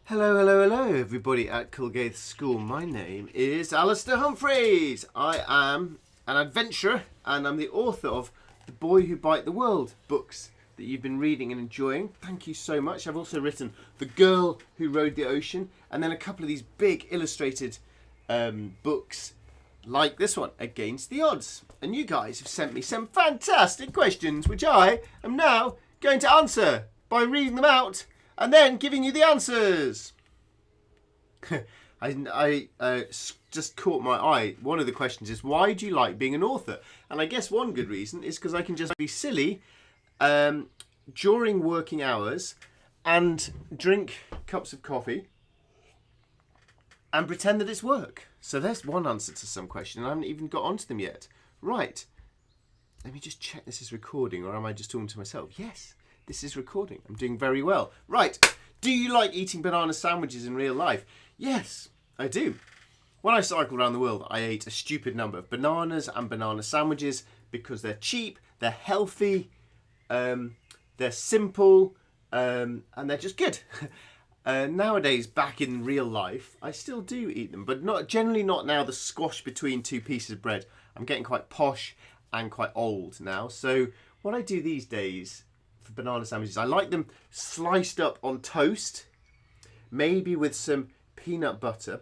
Hello, everybody at Culgaith School. My name is Alistair Humphreys. I am an adventurer and I'm the author of The Boy Who Bite the World books that you've been reading and enjoying. Thank you so much. I've also written The Girl Who Rode the Ocean and then a couple of these big illustrated books like this one, Against the Odds. And you guys have sent me some fantastic questions which I am now going to answer by reading them out and then giving you the answers. I just caught my eye. One of the questions is, why do you like being an author? And I guess one good reason is because I can just be silly during working hours and drink cups of coffee and pretend that it's work. So there's one answer to some question, and I haven't even got onto them yet. Right. Let me just check this is recording, or am I just talking to myself? Yes. This is recording. I'm doing very well. Right. Do you like eating banana sandwiches in real life? Yes, I do. When I cycled around the world, I ate a stupid number of bananas and banana sandwiches because they're cheap, they're healthy, they're simple, and they're just good. Nowadays, back in real life, I still do eat them, but generally not now the squash between two pieces of bread. I'm getting quite posh and quite old now. So what I do these days for banana sandwiches, I like them sliced up on toast, maybe with some peanut butter,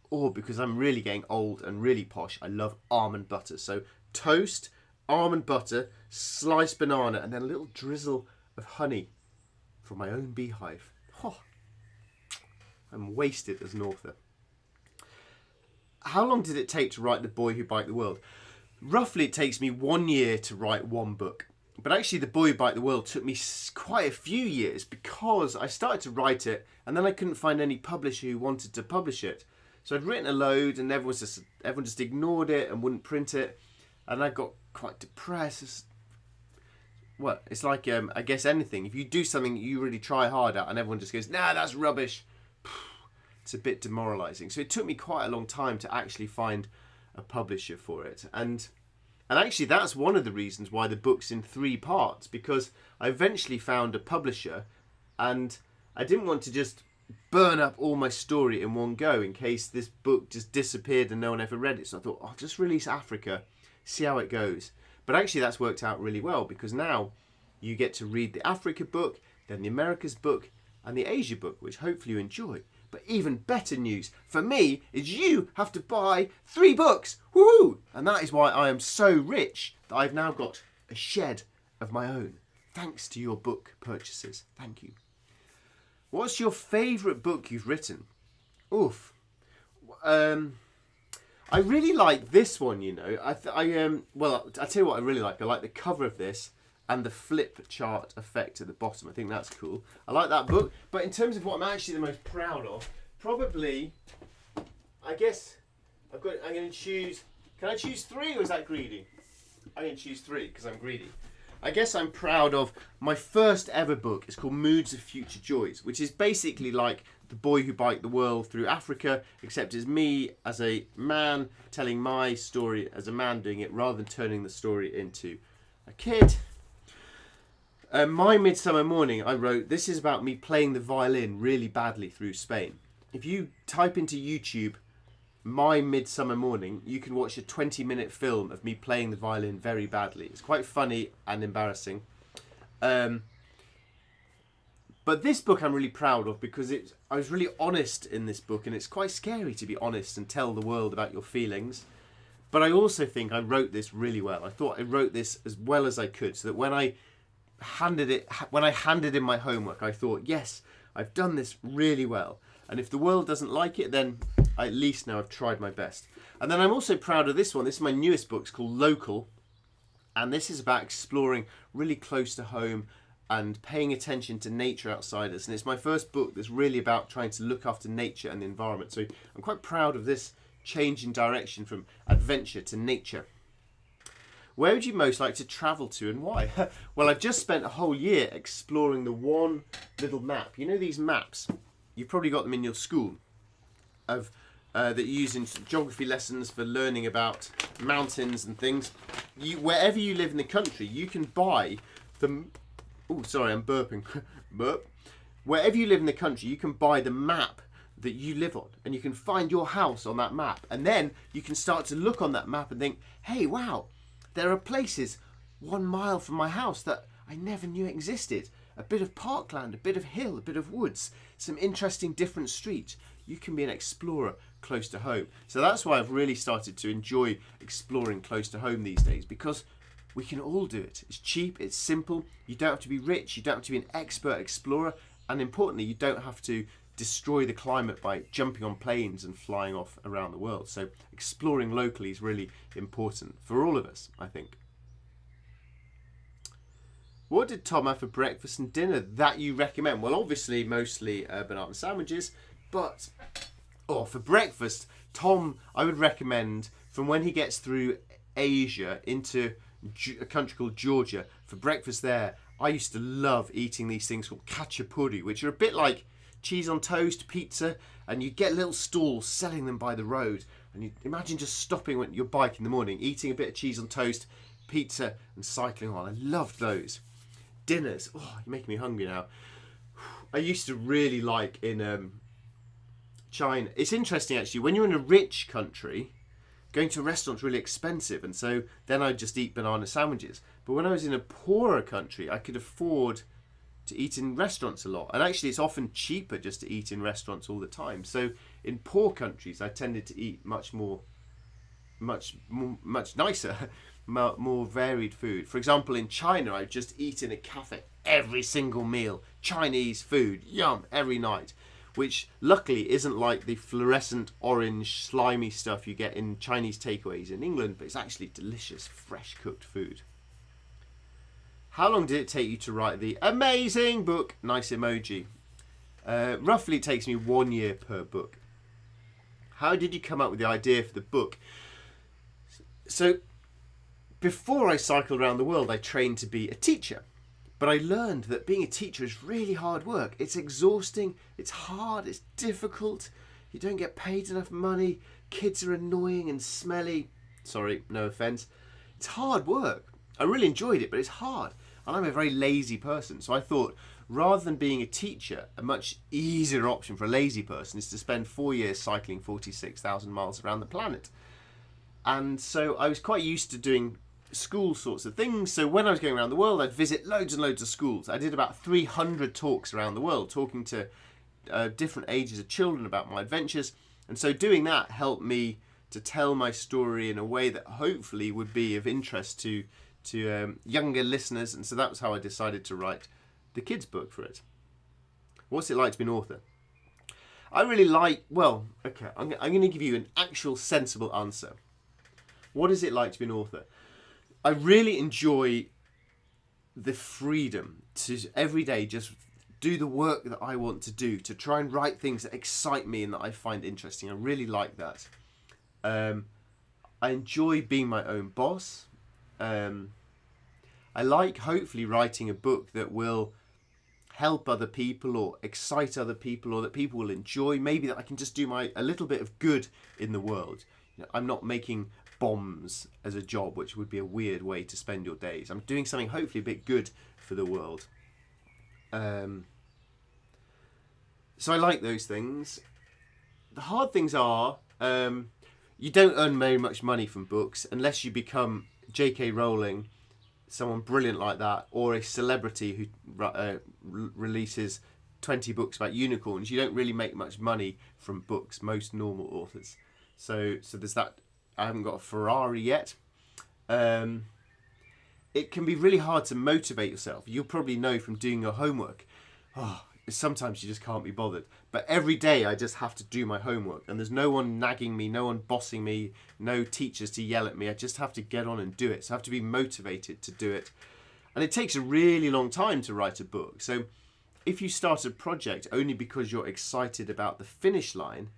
or because I'm really getting old and really posh, I love almond butter. So toast, almond butter, sliced banana, and then a little drizzle of honey from my own beehive. Oh, I'm wasted as an author. How long did it take to write The Boy Who Bite the World? Roughly it takes me 1 year to write one book. But actually, The Boy Who Bite the World took me quite a few years because I started to write it and then I couldn't find any publisher who wanted to publish it. So I'd written a load and everyone just ignored it and wouldn't print it. And I got quite depressed. Well, it's like, I guess anything. If you do something you really try hard at and everyone just goes, nah, that's rubbish, it's a bit demoralising. So it took me quite a long time to actually find a publisher for it. And actually, that's one of the reasons why the book's in 3 parts, because I eventually found a publisher and I didn't want to just burn up all my story in one go in case this book just disappeared and no one ever read it. So I thought, I'll just release Africa, see how it goes. But actually, that's worked out really well because now you get to read the Africa book, then the Americas book, and the Asia book, which hopefully you enjoy. But even better news for me is you have to buy 3 books. Woohoo! And that is why I am so rich that I've now got a shed of my own. Thanks to your book purchases. Thank you. What's your favourite book you've written? Oof. I really like this one, you know. Well, I tell you what I really like. I like the cover of this and the flip chart effect at the bottom. I think that's cool. I like that book. But in terms of what I'm actually the most proud of, probably, I guess, I'm going to choose, can I choose 3 or is that greedy? I'm going to choose 3 because I'm greedy. I guess I'm proud of my first ever book. It's called Moods of Future Joys, which is basically like The Boy Who Bite the World through Africa, except it's me as a man telling my story as a man doing it rather than turning the story into a kid. My Midsummer Morning, I wrote, this is about me playing the violin really badly through Spain. If you type into YouTube, My Midsummer Morning, you can watch a 20-minute film of me playing the violin very badly. It's quite funny and embarrassing. But this book I'm really proud of because I was really honest in this book, and it's quite scary to be honest and tell the world about your feelings. But I also think I wrote this really well. I thought I wrote this as well as I could, so that when I handed in my homework, I thought, yes, I've done this really well. And if the world doesn't like it, then I at least know I've tried my best. And then I'm also proud of this one. This is my newest book. It's called Local. And this is about exploring really close to home and paying attention to nature outside us. And it's my first book that's really about trying to look after nature and the environment. So I'm quite proud of this change in direction from adventure to nature. Where would you most like to travel to and why? Well, I've just spent a whole year exploring the one little map. You know these maps? You've probably got them in your school that you use in geography lessons for learning about mountains and things. Wherever you live in the country, you can buy them. Oh, sorry, I'm burping. Burp. wherever you live in the country, you can buy the map that you live on, and you can find your house on that map, and then you can start to look on that map and think, hey, wow, there are places 1 mile from my house that I never knew existed. A bit of parkland, a bit of hill, a bit of woods, some interesting different streets. You can be an explorer close to home. So that's why I've really started to enjoy exploring close to home these days, because we can all do it. It's cheap, it's simple, you don't have to be rich, you don't have to be an expert explorer, and importantly, you don't have to destroy the climate by jumping on planes and flying off around the world. So exploring locally is really important for all of us, I think. What did Tom have for breakfast and dinner that you recommend? Well, obviously, mostly banana sandwiches, but for breakfast, Tom, I would recommend from when he gets through Asia into a country called Georgia, for breakfast there, I used to love eating these things called khachapuri, which are a bit like cheese on toast, pizza, and you get little stalls selling them by the road. And you imagine just stopping your bike in the morning, eating a bit of cheese on toast, pizza, and cycling on. I loved those. Dinners, you're making me hungry now. I used to really like in China. It's interesting actually, when you're in a rich country, going to a restaurant's really expensive, and so then I'd just eat banana sandwiches. But when I was in a poorer country, I could afford to eat in restaurants a lot, and actually it's often cheaper just to eat in restaurants all the time. So in poor countries I tended to eat much nicer, more varied food. For example, in China I just eat in a cafe every single meal, Chinese food, yum, every night, which luckily isn't like the fluorescent orange slimy stuff you get in Chinese takeaways in England, but it's actually delicious fresh cooked food. How long did it take you to write the amazing book? Nice emoji. Roughly it takes me 1 year per book. How did you come up with the idea for the book? So before I cycled around the world, I trained to be a teacher. But I learned that being a teacher is really hard work. It's exhausting, it's hard, it's difficult. You don't get paid enough money. Kids are annoying and smelly. Sorry, no offense. It's hard work. I really enjoyed it, but it's hard. And I'm a very lazy person. So I thought, rather than being a teacher, a much easier option for a lazy person is to spend 4 years cycling 46,000 miles around the planet. And so I was quite used to doing school sorts of things. So when I was going around the world, I'd visit loads and loads of schools. I did about 300 talks around the world, talking to different ages of children about my adventures. And so doing that helped me to tell my story in a way that hopefully would be of interest to younger listeners. And so that was how I decided to write the kids' book for it. What's it like to be an author? I really like, I'm going to give you an actual sensible answer. What is it like to be an author? I really enjoy the freedom to every day just do the work that I want to do, to try and write things that excite me and that I find interesting. I really like that. I enjoy being my own boss. I like hopefully writing a book that will help other people or excite other people, or that people will enjoy. Maybe that I can just do a little bit of good in the world. I'm not making bombs as a job, which would be a weird way to spend your days. I'm doing something hopefully a bit good for the world. So I like those things. The hard things are you don't earn very much money from books unless you become J.K. Rowling, someone brilliant like that, or a celebrity who releases 20 books about unicorns. You don't really make much money from books, most normal authors. So there's that. I haven't got a Ferrari yet. It can be really hard to motivate yourself. You'll probably know from doing your homework. Sometimes you just can't be bothered. But every day I just have to do my homework, and there's no one nagging me, no one bossing me, no teachers to yell at me. I just have to get on and do it. So I have to be motivated to do it. And it takes a really long time to write a book. So if you start a project only because you're excited about the finish line,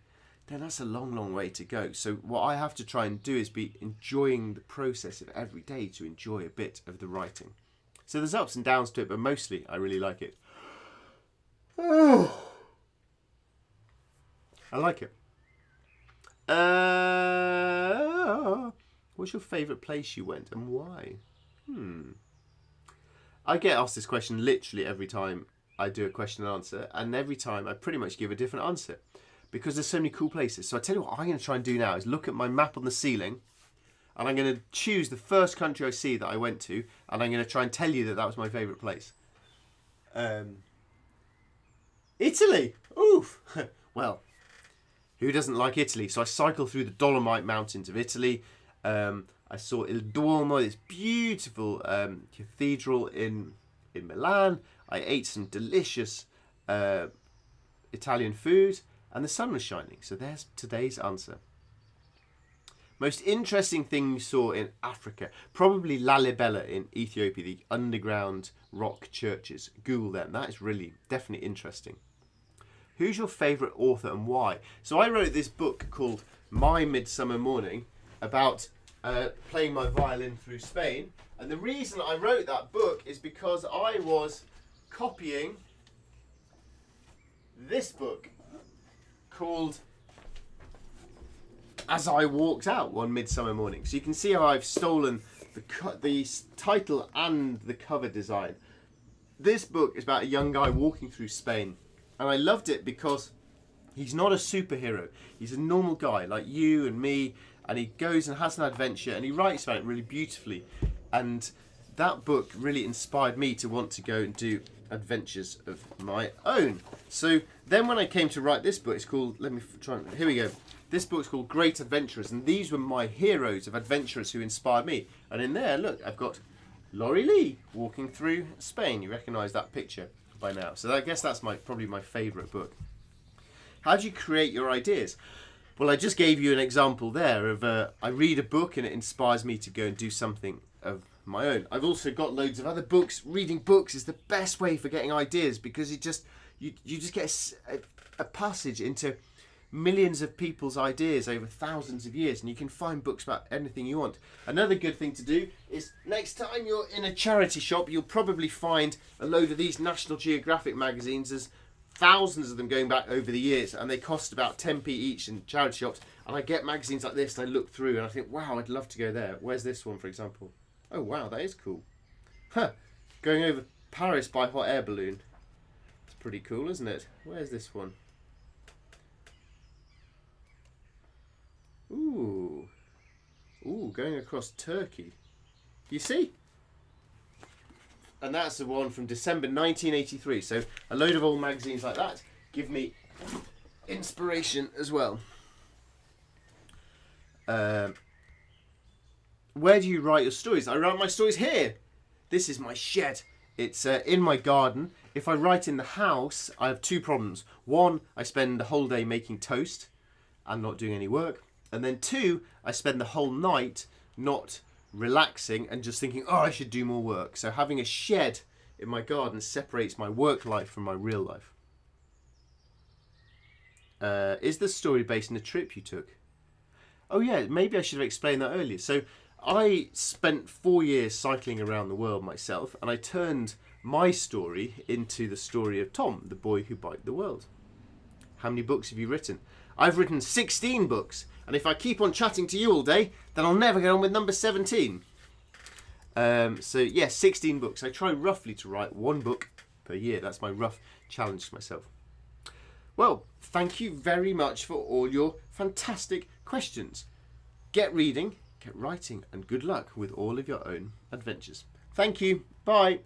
then that's a long, long way to go. So what I have to try and do is be enjoying the process of every day to enjoy a bit of the writing. So there's ups and downs to it, but mostly I really like it. I like it. What's your favourite place you went and why? I get asked this question literally every time I do a question and answer, and every time I pretty much give a different answer because there's so many cool places. So I tell you what I'm going to try and do now is look at my map on the ceiling, and I'm going to choose the first country I see that I went to, and I'm going to try and tell you that that was my favourite place. Italy! Oof! Well, who doesn't like Italy? So I cycled through the Dolomite Mountains of Italy. I saw Il Duomo, this beautiful cathedral in Milan. I ate some delicious Italian food, and the sun was shining. So there's today's answer. Most interesting thing you saw in Africa, probably Lalibela in Ethiopia, the underground rock churches. Google them. That is really definitely interesting. Who's your favourite author and why? So I wrote this book called My Midsummer Morning about playing my violin through Spain. And the reason I wrote that book is because I was copying this book called As I Walked Out One Midsummer Morning. So you can see how I've stolen the title and the cover design. This book is about a young guy walking through Spain. And I loved it because he's not a superhero. He's a normal guy like you and me. And he goes and has an adventure and he writes about it really beautifully. And that book really inspired me to want to go and do adventures of my own. So then when I came to write this book, it's called, here we go. This book's called Great Adventurers. And these were my heroes of adventurers who inspired me. And in there, look, I've got Laurie Lee walking through Spain. You recognise that picture by now. So I guess that's probably my favourite book. How do you create your ideas? Well, I just gave you an example there of I read a book and it inspires me to go and do something of my own. I've also got loads of other books. Reading books is the best way for getting ideas because you just get a passage into millions of people's ideas over thousands of years, and you can find books about anything you want. Another good thing to do is next time you're in a charity shop, you'll probably find a load of these National Geographic magazines. There's thousands of them going back over the years, and they cost about 10p each in charity shops. And I get magazines like this and I look through and I think, wow, I'd love to go there. Where's this one, for example? Oh wow, that is cool. Going over Paris by hot air balloon. It's pretty cool, isn't it? Where's this one? Ooh, going across Turkey. You see? And that's the one from December 1983. So a load of old magazines like that give me inspiration as well. Where do you write your stories? I write my stories here. This is my shed. It's in my garden. If I write in the house, I have two problems. One, I spend the whole day making toast and not doing any work. And then two, I spend the whole night not relaxing and just thinking, oh, I should do more work. So having a shed in my garden separates my work life from my real life. Is the story based on a trip you took? Oh yeah, maybe I should have explained that earlier. So I spent 4 years cycling around the world myself, and I turned my story into the story of Tom, the boy who biked the world. How many books have you written? I've written 16 books, and if I keep on chatting to you all day, then I'll never get on with number 17. So yeah, 16 books. I try roughly to write one book per year. That's my rough challenge to myself. Well, thank you very much for all your fantastic questions. Get reading, get writing, and good luck with all of your own adventures. Thank you. Bye.